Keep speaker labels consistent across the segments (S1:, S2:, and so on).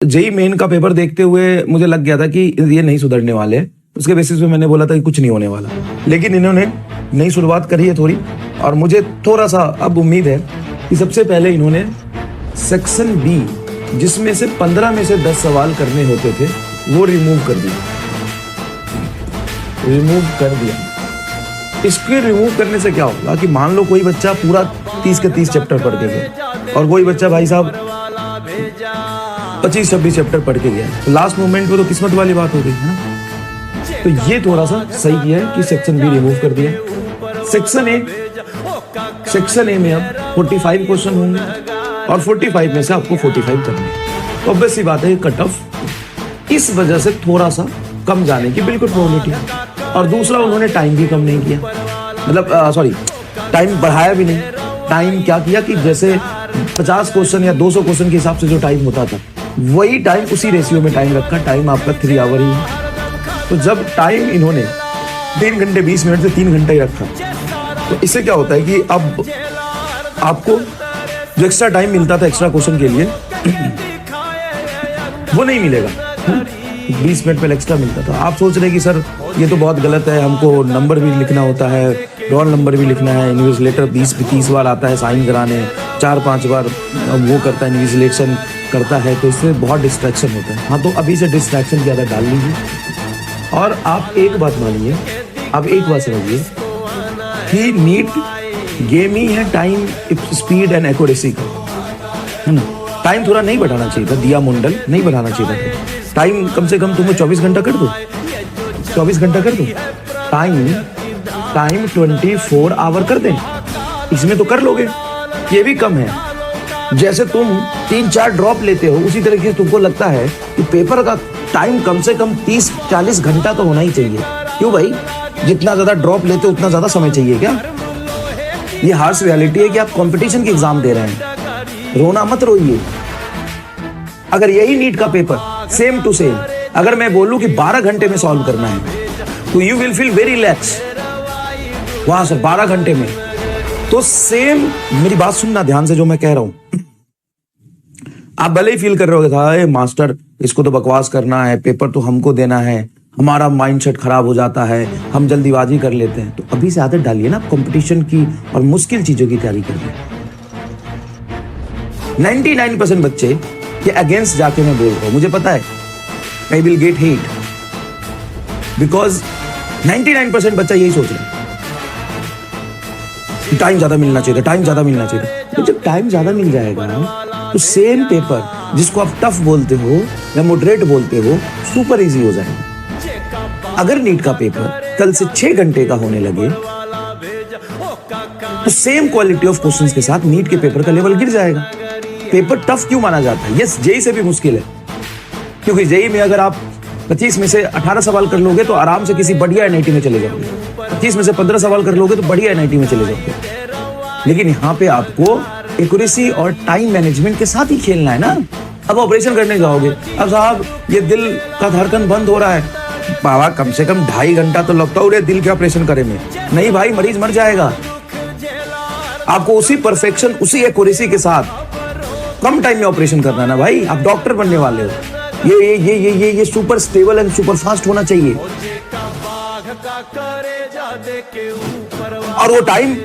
S1: JEE main का paper देखते हुए मुझे लग गया था कि ये नहीं सुधरने वाले हैं। उसके बेसिस पे मैंने बोला था कि कुछ नहीं होने वाला, लेकिन इन्होंने नई शुरुआत करी है थोड़ी, और मुझे थोड़ा सा अब उम्मीद है कि सबसे पहले इन्होंने सेक्शन बी, जिसमें से 15 में से 10 सवाल करने होते थे, वो रिमूव कर दिया। इसके रिमूव करने से क्या होगा कि मान लो कोई बच्चा पूरा 30 के 30 चैप्टर पढ़ के गया और कोई बच्चा भाई साहब 25-26 चैप्टर पढ़ के गया, तो लास्ट मोमेंट पे तो किस्मत वाली बात हो गई है ना। तो ये थोड़ा सा सही किया है कि सेक्शन बी रिमूव कर दिया। सेक्शन ए में अब 45 क्वेश्चन होंगे और 45 में से आपको 45 करने हैं। तो ऑब्वियस सी बात है कट ऑफ इस वजह से थोड़ा सा कम जाने की बिल्कुल प्रोबेबिलिटी है। और दूसरा, उन्होंने टाइम भी कम नहीं किया, मतलब सॉरी, टाइम बढ़ाया भी नहीं। टाइम क्या किया कि जैसे 50 क्वेश्चन या 200 क्वेश्चन के हिसाब से जो टाइम होता था, वही टाइम उसी रेशियो में टाइम रखा। टाइम आपका 3 आवर ही है। तो जब टाइम इन्होंने 3 घंटे 20 मिनट से 3 घंटे ही रखा, तो इससे क्या होता है कि अब आपको जो एक्स्ट्रा टाइम मिलता था एक्स्ट्रा क्वेश्चन के लिए, वो नहीं मिलेगा। 20 मिनट पहले एक्स्ट्रा मिलता था। आप सोच रहे हैं कि सर ये तो बहुत गलत है, हमको नंबर भी लिखना होता है, रोल नंबर भी लिखना है, इन्विजिलेटर 20-30 बार आता है साइन कराने, 4-5 बार वो करता है, इन्विजिलेशन करता है, तो इससे बहुत डिस्ट्रैक्शन होता है। हाँ, तो अभी से डिस्ट्रैक्शन ज़्यादा डाल लीजिए। और आप एक बात मानिए, आप एक बात समझिए कि नीट गेम ही है टाइम, स्पीड एंड एक्यूरेसी का, है ना। टाइम थोड़ा नहीं बढ़ाना चाहिए था, दिया मुंडल नहीं बढ़ाना चाहिए था। टाइम कम से कम तुम्हें 24 घंटा कर दो, 24 घंटा कर दो। टाइम 24 आवर कर दें, इसमें तो कर लोगे, ये भी कम है। जैसे तुम 3-4 ड्रॉप लेते हो, उसी तरीके से तुमको लगता है कि पेपर का टाइम कम से कम 30-40 घंटा तो होना ही चाहिए। क्यों भाई, जितना ज्यादा ड्रॉप लेते हो उतना ज्यादा समय चाहिए क्या? ये हार्श रियलिटी है कि आप कंपटीशन की एग्जाम दे रहे हैं। रोना मत रोइए। अगर यही नीट का पेपर सेम टू सेम अगर मैं बोलूं कि 12 घंटे में सॉल्व करना है, तो you will feel very relax. वहां से 12 घंटे में तो सेम, मेरी बात सुनना ध्यान से जो मैं कह रहा हूं। आप भले ही फील कर रहे हो मास्टर इसको तो बकवास करना है, पेपर तो हमको देना है, हमारा माइंडसेट खराब हो जाता है, हम जल्दीबाजी कर लेते हैं। तो अभी से आदत डालिए ना कंपटीशन की और मुश्किल चीजों की तैयारी करिए। 99% बच्चे के अगेंस्ट जाके मैं बोल रहा हूं, मुझे पता है I will get hate, because 99% बच्चा यही सोच रहा है, टाइम ज्यादा मिलना चाहिए, टाइम ज्यादा मिलना चाहिए। तो जब टाइम ज्यादा मिल जाएगा तो सेम पेपर जिसको आप टफ बोलते हो या मॉडरेट बोलते हो, सुपर इजी हो जाएगा। अगर नीट का पेपर कल से 6 घंटे का होने लगे, तो सेम क्वालिटी ऑफ क्वेश्चंस के साथ नीट के पेपर का लेवल गिर जाएगा। पेपर टफ क्यों माना जाता है? यस, जेई से भी मुश्किल है, क्योंकि जेई में अगर आप 25 में से 18 सवाल कर लोगे तो आराम से किसी बढ़िया एनआईटी में चले जाओगे। 25 में से 15 सवाल कर लोगे तो बढ़िया एनआईटी में चले जाओगे। लेकिन यहाँ पे आपको एक्यूरेसी और टाइम मैनेजमेंट के साथ ही खेलना है ना। अब ऑपरेशन करने जाओगे, अब साहब ये दिल का धड़कन बंद हो रहा है, बाबा कम से कम 2.5 घंटा तो लगता है दिल के ऑपरेशन करे में। नहीं भाई, मरीज मर जाएगा। आपको उसी परफेक्शन, उसी एक्यूरेसी के साथ कम टाइम में ऑपरेशन करना है ना भाई। आप डॉक्टर बनने वाले हो। ये super stable and super fast होना चाहिए। और वो टाइम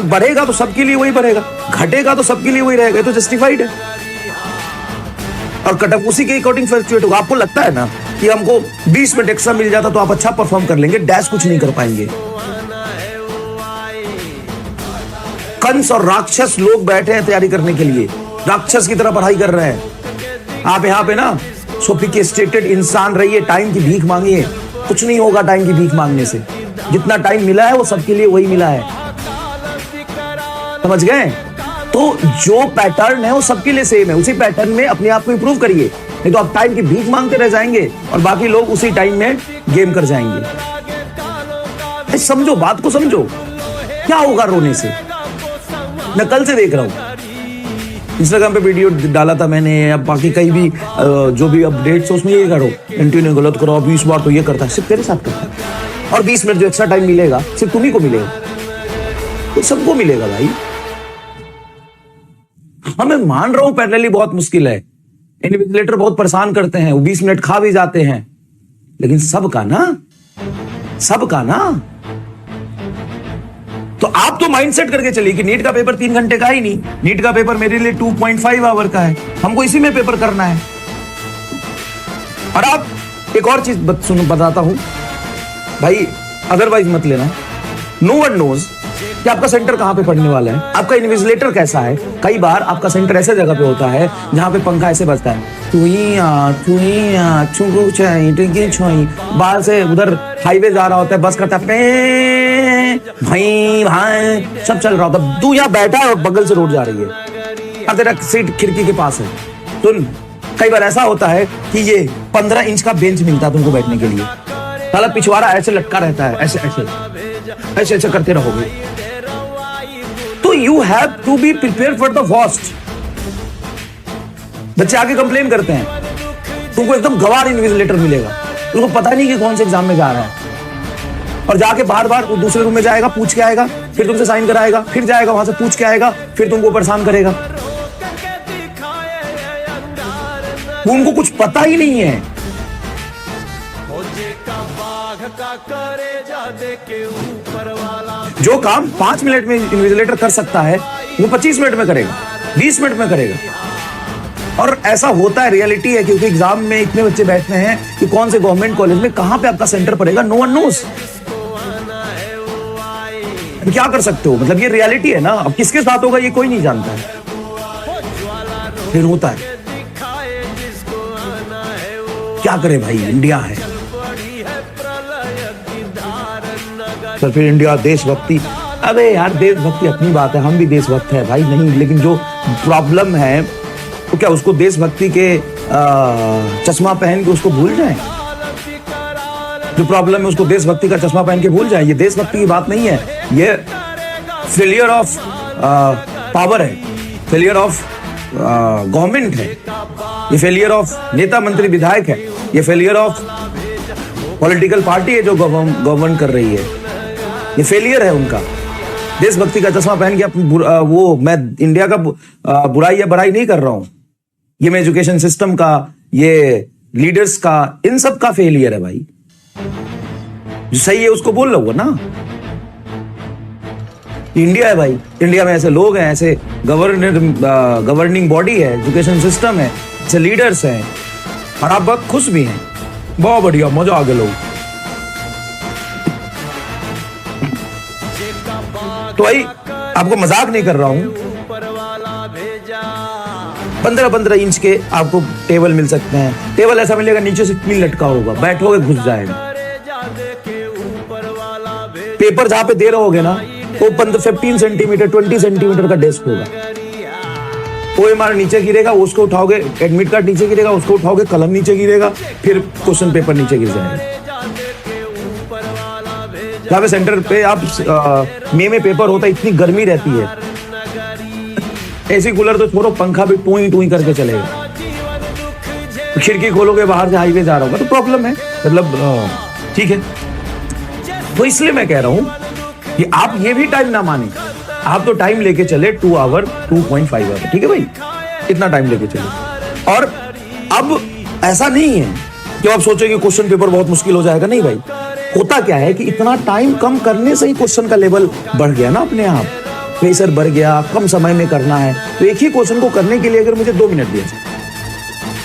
S1: बढ़ेगा तो सबके लिए वही बढ़ेगा, घटेगा तो सबके लिए वही रहेगा, तो जस्टिफाइड है। और कट ऑफ उसी के अकॉर्डिंग फ्लक्चुएट होगा। आपको लगता है ना कि हमको 20 मिनट एक्स्ट्रा मिल जाता तो आप अच्छा परफॉर्म कर लेंगे, डैश कुछ नहीं कर पाएंगे। कंस और राक्षस लोग बैठे हैं तैयारी करने के लिए, राक्षस की तरह पढ़ाई कर रहे हैं। आप यहाँ पे ना सोफिस्टिकेटेड इंसान रहिए, टाइम की भीख मांगिए, कुछ नहीं होगा टाइम की भीख मांगने से। जितना टाइम मिला है वो सबके लिए वही मिला है, समझ गए? तो जो पैटर्न है वो सबके लिए सेम है, उसी पैटर्न में अपने आप को इंप्रूव करिए। नहीं तो आप टाइम की भीख मांगते रह जाएंगे और बाकी लोग उसी टाइम में गेम कर जाएंगे। समझो, बात को समझो। क्या होगा रोने से? मैं कल से देख रहा हूं, इंस्टाग्राम पे वीडियो डाला था मैंने, या बाकी कहीं भी जो भी अपडेट्स है उसमें ये करो, एंटी ने गलत करो, 20 बार तो ये करता है, सिर्फ तेरे साथ करता है। और 20 मिनट जो एक्स्ट्रा टाइम मिलेगा सिर्फ तुम्ही को मिलेगा, तो सबको मिलेगा भाई। हाँ, मैं मान रहा हूं पैरेलली बहुत मुश्किल है, इन्विजिलेटर बहुत परेशान करते हैं, वो 20 मिनट खा भी जाते हैं, लेकिन सबका ना। तो आप तो माइंडसेट करके चलिए कि नीट का पेपर 3 घंटे का ही नहीं, नीट का पेपर मेरे लिए 2.5 आवर का है, हमको इसी में पेपर करना है। और आप एक और चीज बताता हूं भाई, अदरवाइज मत लेना। नो वन नोज कि आपका सेंटर कहां पे पड़ने वाला है, आपका इन्विजिलेटर कैसा है। कई बार आपका सेंटर ऐसे जगह पे होता है जहां पे पंखा ऐसे बजता है, बाहर से उधर हाईवे जा रहा होता है, बस करता है भाई सब चल रहा होता है, तू यहाँ बैठा है और बगल से रोड जा रही है और तेरा सीट खिड़की के पास है। सुन, कई बार ऐसा होता है कि ये 15 इंच का बेंच मिलता है तुमको बैठने के लिए, साला पिछवाड़ा ऐसे लटका रहता है, ऐसे करते रहोगे। तो you have to be prepare for the worst. बच्चे आके कंप्लेन करते हैं, तुमको एकदम गवार इन्विजिलेटर मिलेगा, तुमको पता नहीं कि कौन से एग्जाम में जा रहा है, और जाके बार बार दूसरे रूम में जाएगा, पूछ के आएगा, फिर तुमसे साइन कराएगा, फिर जाएगा वहां से पूछ के आएगा, फिर तुमको परेशान करेगा। उनको कुछ पता ही नहीं है। जो काम 5 मिनट में इन्विजिलेटर कर सकता है वो 25 मिनट में करेगा, 20 मिनट में करेगा। और ऐसा होता है, रियलिटी है, क्योंकि एग्जाम में इतने बच्चे बैठते हैं कि कौन से गवर्नमेंट कॉलेज में कहां पे आपका सेंटर पड़ेगा, नो वन नोस। क्या कर सकते हो, मतलब ये रियलिटी है ना। अब किसके साथ होगा ये कोई नहीं जानता है, फिर होता है। क्या करे भाई, इंडिया है सर। फिर इंडिया देशभक्ति, अबे यार देशभक्ति अपनी बात है, हम भी देशभक्त है भाई, नहीं, लेकिन जो प्रॉब्लम है तो क्या उसको देशभक्ति के चश्मा पहन के उसको भूल जाएं? जो प्रॉब्लम है उसको देशभक्ति का चश्मा पहन के भूल जाएं? ये देशभक्ति की बात नहीं है, ये फेलियर ऑफ पावर है, फेलियर ऑफ गवर्नमेंट है, ये फेलियर ऑफ नेता मंत्री विधायक है, ये फेलियर ऑफ पॉलिटिकल पार्टी है जो गवर्न कर रही है, ये फेलियर है उनका। देशभक्ति का चश्मा पहन के वो मैं इंडिया का बुराई या बड़ाई नहीं कर रहा हूं, ये मैं एजुकेशन सिस्टम का, ये लीडर्स का, इन सब का फेलियर है भाई। जो सही है उसको बोल लो ना। इंडिया है भाई, इंडिया में ऐसे लोग हैं, ऐसे गवर्निंग बॉडी है, एजुकेशन सिस्टम है, ऐसे लीडर्स हैं, और आप बहुत खुश भी हैं, बहुत बढ़िया, मजा आ गया लोग। तो भाई आपको मजाक नहीं कर रहा हूं, 15-15 इंच के आपको टेबल मिल सकते हैं। टेबल ऐसा मिलेगा नीचे से कील लटका होगा, बैठोगे घुस जाएगा। पेपर जहां पे दे रहोगे ना वो 15 सेंटीमीटर 20 सेंटीमीटर का डेस्क होगा, OMR नीचे गिरेगा, उसको उठाओगे, एडमिट कार्ड नीचे गिरेगा, उसको उठाओगे, कलम नीचे गिरेगा, फिर क्वेश्चन पेपर नीचे गिर जाएगा। जहाँ पे सेंटर पे आप मई में पेपर होता है, इतनी गर्मी रहती है, एसी कूलर तो छोड़ो, पंखा भी टूई टूई करके चलेगा। खिड़की खोलोगे, बाहर से हाईवे जा रहा होगा, तो प्रॉब्लम है, मतलब ठीक है। तो इसलिए मैं कह रहा हूं कि आप ये भी टाइम ना माने, आप तो टाइम लेके चले 2 आवर 2.5 आवर, ठीक है भाई, इतना टाइम लेके चले। और अब ऐसा नहीं है कि आप सोचे कि क्वेश्चन पेपर बहुत मुश्किल हो जाएगा, नहीं भाई। होता क्या है कि इतना टाइम कम करने से ही क्वेश्चन का लेवल बढ़ गया ना, अपने आप प्रेशर बढ़ गया, कम समय में करना है। तो एक ही क्वेश्चन को करने के लिए अगर मुझे 2 मिनट दिया जाए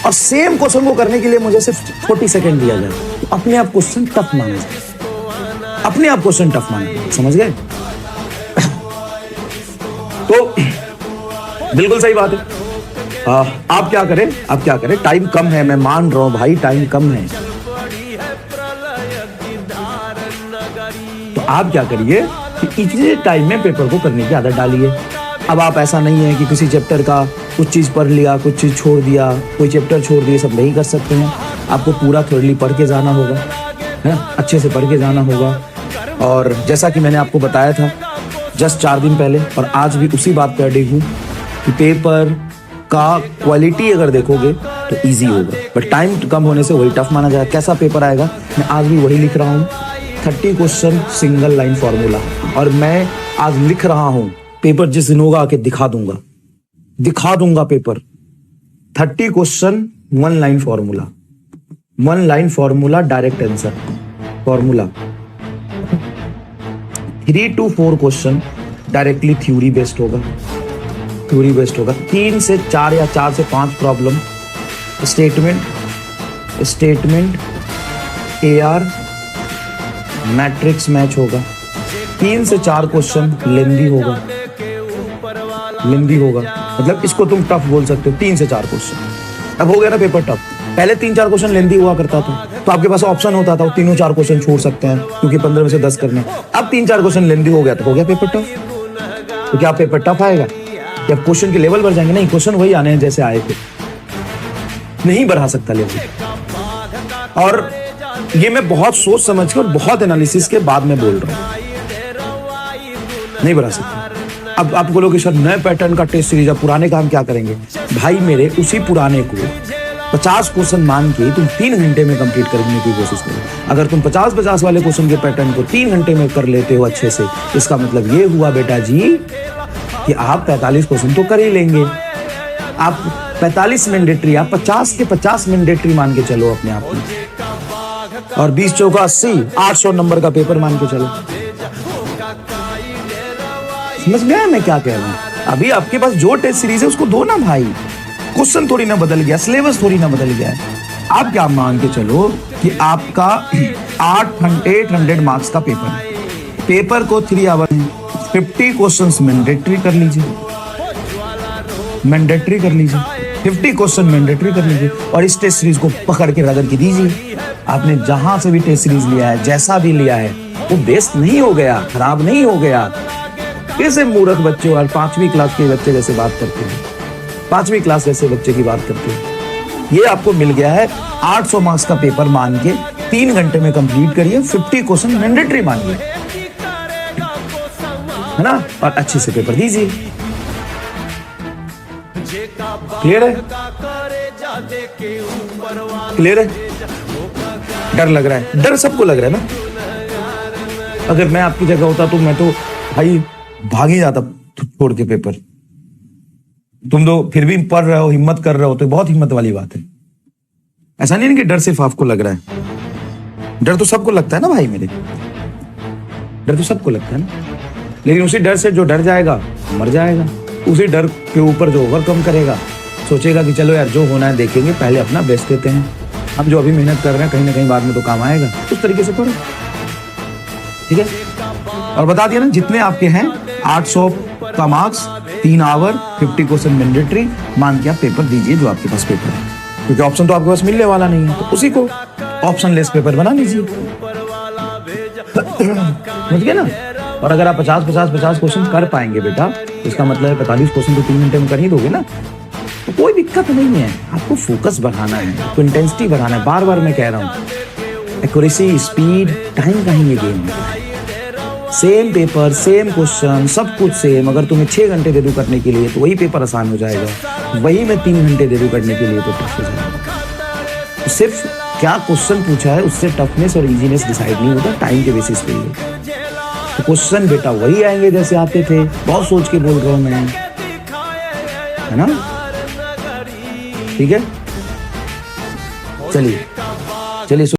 S1: और सेम क्वेश्चन को करने के लिए मुझे सिर्फ 40 सेकेंड दिया जाए, तो अपने आप क्वेश्चन टफ माना जाए, अपने आप क्वेश्चन टफ माना जाए, समझ गए? तो बिल्कुल सही बात है। आप क्या करें, टाइम कम है, मैं मान रहा हूं भाई, टाइम कम है, तो आप क्या करिए कि इतने टाइम में पेपर को करने की आदत डालिए। अब आप ऐसा नहीं है कि किसी चैप्टर का कुछ चीज़ पढ़ लिया, कुछ चीज़ छोड़ दिया, कोई चैप्टर छोड़ दिए, सब नहीं कर सकते हैं। आपको पूरा थोड़ी पढ़ के जाना होगा, है ना, अच्छे से पढ़ के जाना होगा। और जैसा कि मैंने आपको बताया था जस्ट 4 दिन पहले, और आज भी उसी बात पर अड़ी हूँ कि पेपर का क्वालिटी अगर देखोगे तो इजी होगा, बट टाइम कम होने से वही टफ माना जाएगा। कैसा पेपर आएगा, मैं आज भी वही लिख रहा हूँ, 30 क्वेश्चन सिंगल लाइन फॉर्मूला। और मैं आज लिख रहा हूँ, पेपर जिस दिन होगा आके दिखा दूंगा paper. 30 question 1 line formula, 1 line formula direct answer formula. 3 to 4 question directly theory based होगा, थ्योरी बेस्ड होगा। 3 से 4 या 4 से 5 problem statement AR matrix match होगा। 3 से 4 क्वेश्चन लेंदी होगा, लेंदी होगा, मतलब इसको तुम टफ बोल सकते हो। 3 से 4 क्वेश्चन, अब हो गया ना पेपर टफ। पहले 3-4 क्वेश्चन लेंदी हुआ करता था तो आपके पास ऑप्शन होता था, 3-4 क्वेश्चन छोड़ सकते हैं क्योंकि 15 में से 10 करने। अब 3-4 क्वेश्चन लेंदी हो गया तो हो गया पेपर टफ। तो क्या पेपर टफ आएगा? क्या क्वेश्चन के लेवल बढ़ जाएंगे? नहीं, क्वेश्चन वही आने हैं जैसे आए थे, नहीं बढ़ा सकता लेवल। और ये मैं बहुत सोच समझ के और बहुत एनालिसिस के बाद में बोल रहा हूँ, नहीं बढ़ा सकता। अब आप बोलोगे सर नए पैटर्न का टेस्ट सीरीज, अब पुराने का हम क्या करेंगे? भाई मेरे उसी पुराने को 50 क्वेश्चन मान के तुम 3 घंटे में कंप्लीट करने की कोशिश करो। अगर तुम 50-50 वाले क्वेश्चन के पैटर्न को 3 घंटे में कर लेते हो अच्छे से, इसका मतलब ये हुआ बेटा जी कि आप 45 क्वेश्चन तो कर ही लेंगे। आप 45 मैंडेटरी, आप 50 के 50 मैंडेटरी मान के चलो अपने आप में, और 20 चौका 80, 800 नंबर का पेपर मान के चलो। समझ गया मैं क्या कह रहा हूं? अभी आपके पास जो टेस्ट सीरीज है उसको दो ना भाई, क्वेश्चन थोड़ी ना बदल गया, सिलेबस थोड़ी ना बदल गया है। आप क्या मान के चलो कि आपका 800 मार्क्स का पेपर है, पेपर को 3 आवर में 50 क्वेश्चंस मैंडेटरी कर लीजिए, मैंडेटरी कर लीजिए, 50 क्वेश्चन मैंडेटरी कर लीजिए, और इस टेस्ट सीरीज को पकड़ के रगड़ के दीजिए। आपने जहां से भी टेस्ट सीरीज लिया है, जैसा भी लिया है, वो बेस्ट नहीं हो गया, खराब नहीं हो गया। कैसे मूर्ख बच्चे और 5वीं क्लास के बच्चे जैसे बात करते हैं, 5वीं क्लास जैसे बच्चे की बात करते हैं। ये आपको मिल गया है 800 मार्क्स का पेपर मान के 3 घंटे में कंप्लीट करिए, 50 क्वेश्चन मैंडेटरी मानिए, है ना, और अच्छे से पेपर दीजिए। क्लियर है? क्लियर है? डर लग रहा है? डर सबको लग रहा है ना। अगर मैं आपकी जगह होता तो मैं तो भाई भाग ही जाता छोड़ के पेपर। तुम तो फिर भी पढ़ रहे हो, हिम्मत कर रहे हो, तो बहुत हिम्मत वाली बात है। ऐसा नहीं है कि डर सिर्फ आपको लग रहा है, डर तो सबको लगता है ना भाई मेरे, डर तो सबको लगता है ना। लेकिन उसी डर से जो डर जाएगा मर जाएगा, उसी डर के ऊपर जो ओवरकम करेगा, सोचेगा कि चलो यार जो होना है देखेंगे, पहले अपना बेस्ट देते हैं, हम जो अभी मेहनत कर रहे हैं कहीं ना कहीं बाद में तो काम आएगा, उस तरीके से पढ़ो। ठीक है? और बता दिया ना, जितने आपके हैं 800 का मार्क्स, 3 आवर, 50 क्वेश्चन मैंडेटरी मान के आप पेपर दीजिए जो आपके पास पेपर है, क्योंकि ऑप्शन तो आपके पास मिलने वाला नहीं है, तो उसी को ऑप्शन लेस पेपर बना लीजिए। समझ गए ना? और अगर आप 50 क्वेश्चन कर पाएंगे बेटा, तो इसका मतलब 45 क्वेश्चन तो 3 घंटे में कर ही दोगे ना, तो कोई दिक्कत नहीं है। आपको फोकस बढ़ाना है, तो इंटेंसिटी बढ़ाना है। बार बार मैं कह रहा हूँ, एक्यूरेसी, स्पीड, टाइम का ही ये गेम है। सेम पेपर, सेम क्वेश्चन, सब कुछ सेम। अगर तुम्हें 6 घंटे दे दूं करने के लिए तो वही पेपर आसान हो जाएगा, वही मैं 3 घंटे दे दूं करने के लिए तो टफ हो जाएगा। तो सिर्फ क्या क्वेश्चन पूछा है उससे टफनेस और इजीनेस डिसाइड नहीं होता, टाइम के बेसिस पे ही। तो क्वेश्चन बेटा वही आएंगे जैसे आते थे, बहुत सोच के बोल रहा हूं मैं, है ना? ठीक है, चलिए चलिए।